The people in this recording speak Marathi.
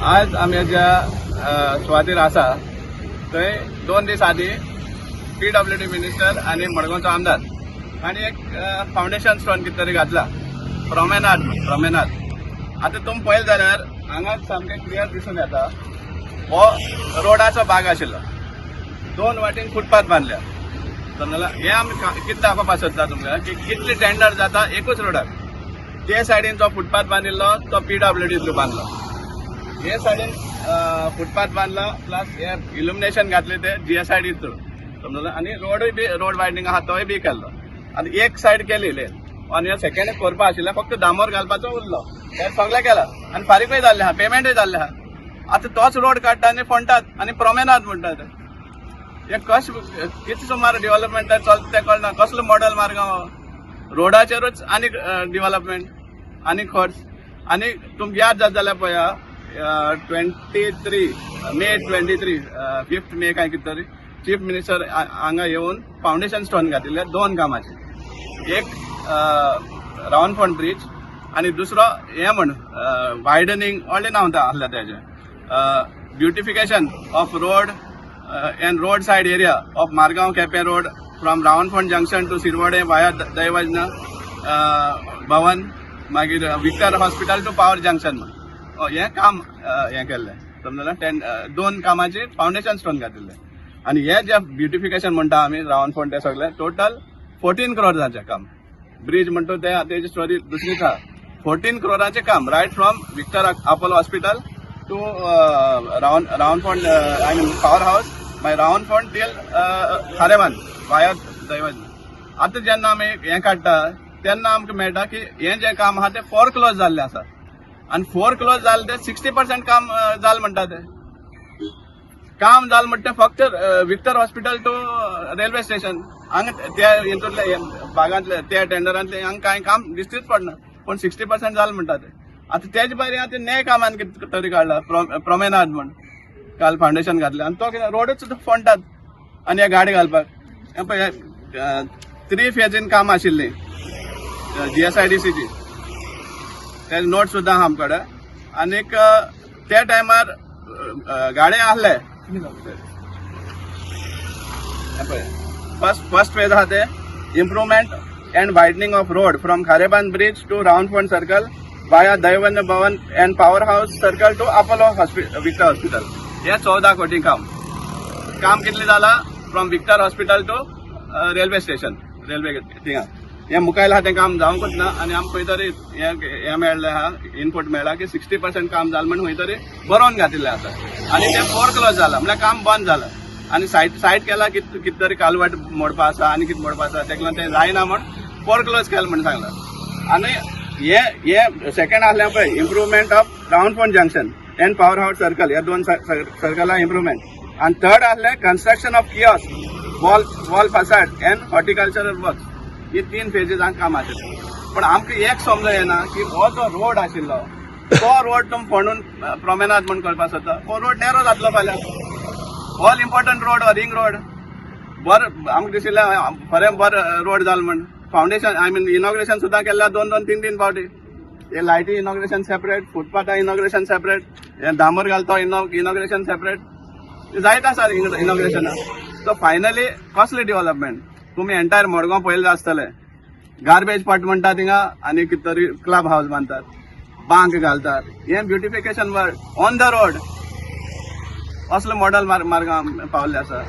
आज आम्ही ज्या सुवातेर आसा थंय 2 दीस आदी PWD मिनिस्टर आणि मडगांवचो आमदार आणि एक फाउंडेशन स्टोन कितें तरी घातला प्रमेनाद आता तुम्ही पळयलें जाल्यार हांगा सामकें क्लियर दिसून येता हो रोडाचो भाग आशिल्लो 2 वाटेन फुटपाथ बांदल्या समजला हे आमी कितें दाखोवपाक सोदता तुमकां की कितले टेंडर जाता एकूच रोडाक ते सायडीन जो फुटपाथ बांदिल्लो तो PWDतलो बांदलो हे सायडीन फुटपाथ बांदलो प्लस हे इल्युमिनेशन घातले ते GSID थ्रू समजला आणि रोडूय बी रोड वायडनींग आहा तोय बी केल्लो आनी एक सायड केली लेन आनी हे सेकंड करपा आशिल्लें फक्त डांबोर घालपाचो उरलो हे सगळें केलां आनी फारीकूय जाल्लें आहा पेमेंटूय जाल्लें आहा आता तोच रोड काडटा आनी फोंडटात आनी प्रमेनाद म्हणटात हे कितें सुमार डेव्हलपमेंट चलता तें कळना कसलो मॉडल मार्गांव रोडाचेरूच आनी डेव्हलपमेंट आनी खर्च आनी तुमकां याद जाता जाल्यार पळया मे 5 मे काय कितें तरी चीफ मिनिस्टर हांगा येवन फाउंडेशन स्टोन घातिल्ले 2 कामाचे एक रावनफोंड ब्रिज आणि दुसरो हे म्हण वायडनिंग व्हडलें नांव आहलें तेजें beautification of road and road side area of Margao Quepem road from Ravanfond junction to Sirvodem via Daivadnya Bhavan मागीर Victor hospital to power junction हे काम हे केल्लें समजलें 2 कामाचे फाउंडेशन स्टोन घातिल्ले आणि हे जे ब्युटिफिकेशन म्हणटा आमी रावनफोंड ते सगळे टोटल 14 करोडाचें काम ब्रिज म्हणतो तेजी स्टोरी दुसरीच आहा 14 करोडाचें काम right from Victor Apollo hospital to Ravanfond I mean power house मागीर रावनफोंड टील खारेवान वाया दैवजना आतां जेन्ना आमी हें काडटा तेन्ना आमकां मेळटा की हें जें काम आहा तें 4 क्लोज जाल्लें आसा आनी 4 क्लोज जालें तें 60% काम जालें म्हणटा तें काम जालें म्हणटा फक्त Victor hospital to railway station हांगा त्या हितूंतले भागांतले त्या टेंडरांतले हांगा कांय काम दिश्टीच पडना पण 60% जालें म्हणटा तें आतां तेजे भायर आतां नये कामान कितें तरी काडला प्रमेनाद म्हण काल फाउंडेशन घातलें आनी तो कितें रोडूच फोंडटात आनी हे गाडी घालपाक पळय 3 फेजीन काम आशिल्लीं GSIDCची ते नोट सुद्दां आहा आमचे कडेन आनीक त्या टायमार गाडे आहले फर्स्ट फेज आहा ते improvement and widening of road from Kharebandh bridge to Ravanfond circle via Daivadnya Bhavan and power house circle to Apollo Victor hospital हे 14 कोटी काम कितले जाला from Victor hospital to railway station railway थिंगा हे मुखायल आहा तें काम जावंकूच ना आनी आमकां खंय तरी हे मेळ्ळें आहा इनपूट मेळ्ळा की 60% काम जालें म्हण खंय तरी बरोवन घातिल्लें आसा आनी तें 4 क्लोज जाला म्हळ्यार काम बंद जालां आनी सायट केला कितें तरी कालवट मोडपा आसा आनी कितें मोडपा आसा तेका लागून तें जायना म्हण 4 क्लोज केलें म्हण सांगलां आनी हे सेकंड आहलें पळय improvement of Ravanfond junction and power house circle ह्या 2 सर्कला इम्प्रूवमेंट आनी थर्ड आहलें construction of kiosk wall facade and horticultural work हे 3 फेजीस हांगा काम आशिल्लें पण आमकां एक समजूं येना की हो जो रोड आशिल्लो तो रोड तुम फोंडून प्रमेनाद म्हण करपाक सोदता हो रोड नॅरो जातलो फाल्यां all important road ring road बरें आमकां दिशिल्लें खरें बरें रोड जालें म्हण फाउंडेशन आय मीन इनॉग्रेशन सुद्दां केल्लें 2-3 फावटी हे लायटी इनॉग्रेशन सेपरेट फुटपाथा इनॉग्रेशन सेपरेट हे डांबर घालता इनॉग्रेशन सेपरेट जायत आसा इनॉग्रेशना सो फायनली कसलें डेव्हलपमेंट तुम्ही एंटायर मडगांव पळयलें आसतलें गार्बेज पट म्हणटा थिंगा आनी कितें तरी क्लब हाऊस बांदतात बांक घालतात हे beautification work on the road असलो मॉडल मार्गांव पावल्ले आसा